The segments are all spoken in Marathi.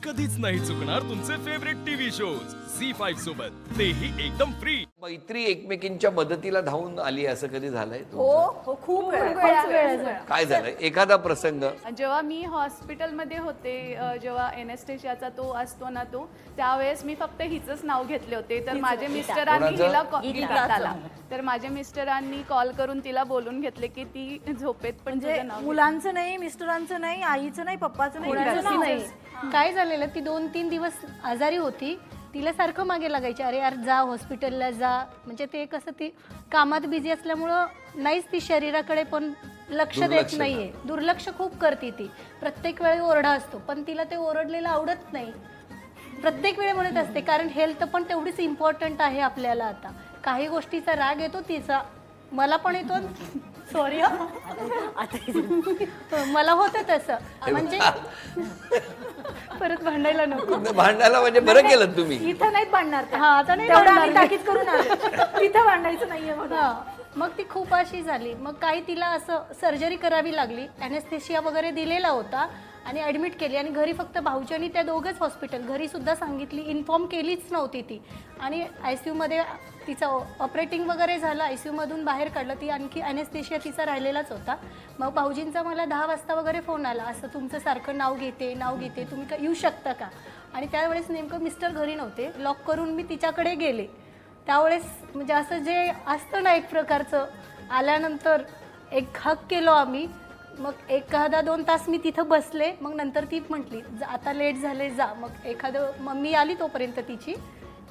कधीच नाही चुकणार तुमचे फेवरेट टीव्ही शोज झी5 सोबत, तेही एकदम फ्री। मैत्री एकमेकींच्या मदतीला धावून आली असं कधी झालंय हो तुमचं? हो खूप वेळा काय झालंय एखादा प्रसंग? जेव्हा मी हॉस्पिटलमध्ये होते, जेव्हा एनेस्थेशियाचा तो असतो ना, तो त्यावेळेस मी फक्त हिचंच नाव घेतले होते. तर माझे मिस्टरांनी कोणाचं? गीताला तर माझ्या मिस्टरांनी कॉल करून तिला बोलून घेतले की ती झोपेत पण म्हणजे तुझं नाव घेते. मुलांचं नाही, मिस्टरांचं नाही, आईचं नाही, पप्पाचं नाही, कोणाचंच कुणाचं नाही. काय झालेलं, ती 2-3 दिवस आजारी होती. तिला सारखं मागे लागायचे, अरे यार जा हॉस्पिटलला जा. म्हणजे ते कसं, ती कामात बिझी असल्यामुळं नाहीच ती शरीराकडे पण लक्ष देत नाहीये, दुर्लक्ष खूप करते ती. प्रत्येक वेळी ओरडा असतो, पण तिला ते ओरडलेलं आवडत नाही. प्रत्येक वेळी म्हणत असते, कारण हेल्थ पण तेवढीच इम्पॉर्टंट आहे आपल्याला. आता काही गोष्टीचा राग येतो तिचा, मला पण येतो. सॉरी मला होतं तसं, म्हणजे परत भांडायला नको. भांडायला म्हणजे बरं केलं तुम्ही. इथं नाहीत भांडणार त्या. हा, आता नाही तेवढं भांडणार आम्ही मी. ताकीद करून आलो. तिथं भांडायचं नाहीये म्हणून. हा, मग ती खूप अशी झाली. मग काही तिला असं सर्जरी करावी लागली, ॲनेस्थेशिया वगैरे दिलेला होता आणि ॲडमिट केली. आणि घरी फक्त भाऊजी आणि त्या दोघंच हॉस्पिटल, घरी सुद्धा सांगितली, इन्फॉर्म केलीच नव्हती ती. आणि ICUमध्ये तिचं ऑपरेटिंग वगैरे झालं, ICUमधून बाहेर काढलं. ती आणखी ॲनेस्थेशिया तिचा राहिलेलाच होता. मग भाऊजींचा मला 10 वाजता वगैरे फोन आला, असं तुमचं सारखं नाव घेते, तुम्ही का येऊ शकता का? आणि त्यावेळेस नेमकं मिस्टर घरी नव्हते, लॉक करून मी तिच्याकडे गेले. त्यावेळेस म्हणजे असं जे असतं ना एक प्रकारचं, आल्यानंतर एक हक केलो आम्ही. मग 1-2 तास मी तिथं बसले. मग नंतर ती म्हटली आता लेट झाले जा. मग एखादं मम्मी आली तोपर्यंत तिची.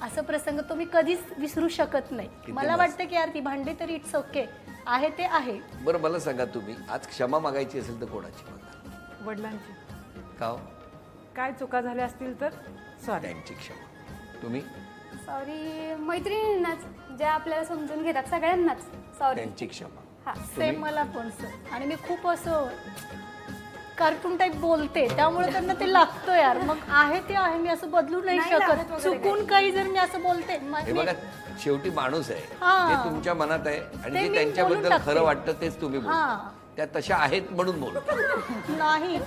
असं प्रसंग तो मी कधीच विसरू शकत नाही. मला वाटतं की यार ती भांडे तरी इट्स ओके, आहे ते आहे. बरं मला सांगा, तुम्ही आज क्षमा मागायची असेल तर कोणाची मागा? वडिलांची का हो? काय चुका झाल्या असतील तर सॉरी. त्यांची क्षमा. तुम्ही? सॉरी मैत्रिणींनाच, ज्या आपल्याला समजून घेतात सगळ्यांनाच सॉरी. त्यांची क्षमा. हा सेम मला पण सर. आणि मी खूप असं कार्टून टाईप बोलते, त्यामुळे त्यांना ते लागतं यार. मग आहे ते आहे, मी असं बदलू नाही शकत. चुकून काही जर मी असं बोलते, हे बघा, शेवटी माणूस आहे, हा. ते तुमच्या मनात आहे आणि ते जे मी त्यांच्याबद्दल बोलून टाकते. खरं वाटतं तेच तुम्ही बोलता. हा. त्या तशा आहेत म्हणून बोलता. नाही,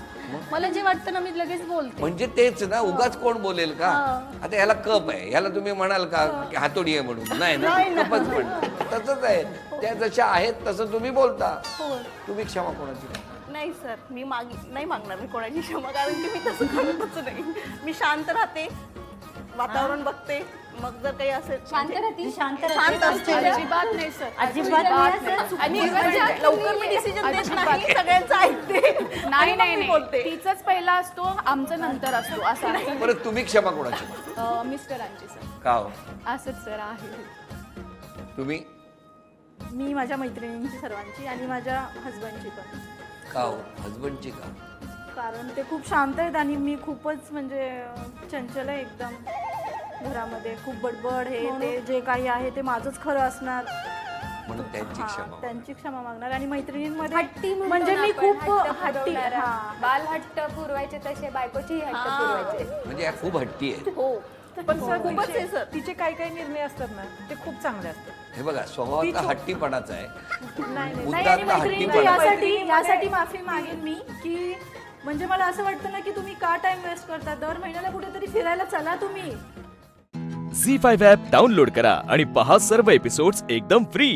मला जे वाटतं ना मी लगेच बोलते. म्हणजे तेच ना, उगाच कोण बोलेल का? आता ह्याला कप आहे, ह्याला तुम्ही म्हणाल का की हातोडी आहे म्हणून? नाही ना, कपच म्हणतो. तसंच आहे, त्या जशा आहेत तसं तुम्ही बोलता. तुम्ही क्षमा कोणाची? नाही सर, मी नाही मागणार मी कोणाची क्षमा, कारण की मी तसं करतच नाही. मी शांत राहते, वातावरण बघते, मग जर काही असेल शांत राहते. शांत असते. अजिबात नाही सर, अजिबात नाही. आणि म्हणजे लवकर मी डिसिजन देत नाही, सगळ्यांचं ऐकते. नाही आणि मग नाही मी नाही, बोलते. तिचाच पहिला असतो, आमचं नंतर असतो, असं आहे. बरं तुम्ही क्षमा कोणाची? मिस्टरांची सर. का हो? असंच सर आहे. तुम्ही? मी माझ्या मैत्रिणींची सर्वांची आणि माझ्या हसबंडची पण. का हो? हसबंडची का? कारण ते खूप शांत आहेत आणि मी खूपच म्हणजे चंचल आहे एकदम. घरामध्ये खूप बडबड, हे ते जे काही आहे ते माझंच खरं असणार. म्हणून त्यांची हा, क्षमा. त्यांची क्षमा मागणार. आणि मैत्रिणींमध्ये हट्टी म्हणतो म्हणजे ना मी आपण, खूप हट्ट हट्टी. पुरवणारा. हा. बाल हट्ट पुरवायचे तसे बायकोची हट्ट पुरवायचे. म्हणजे या खूप हट्टी आहेत. हो. पण सर खूपच आहे सर. तिचे काही काही निर्णय असतात ना, ते खूप चांगले असतात. हे बघा, स्वभावातला हट्टीपणाचा आहे, नाही, आणि मुद्दातला मैत्रिणींना हट्टीपणा. यासाठी माफी मागेन मी की म्हणजे मला असं वाटतं ना की तुम्ही का टाइम वेस्ट करता. दर महिन्याला कुठेतरी फिरायला चला तुम्ही. झी5 ॲप डाउनलोड करा आणि पहा सर्व एपिसोड्स एकदम फ्री।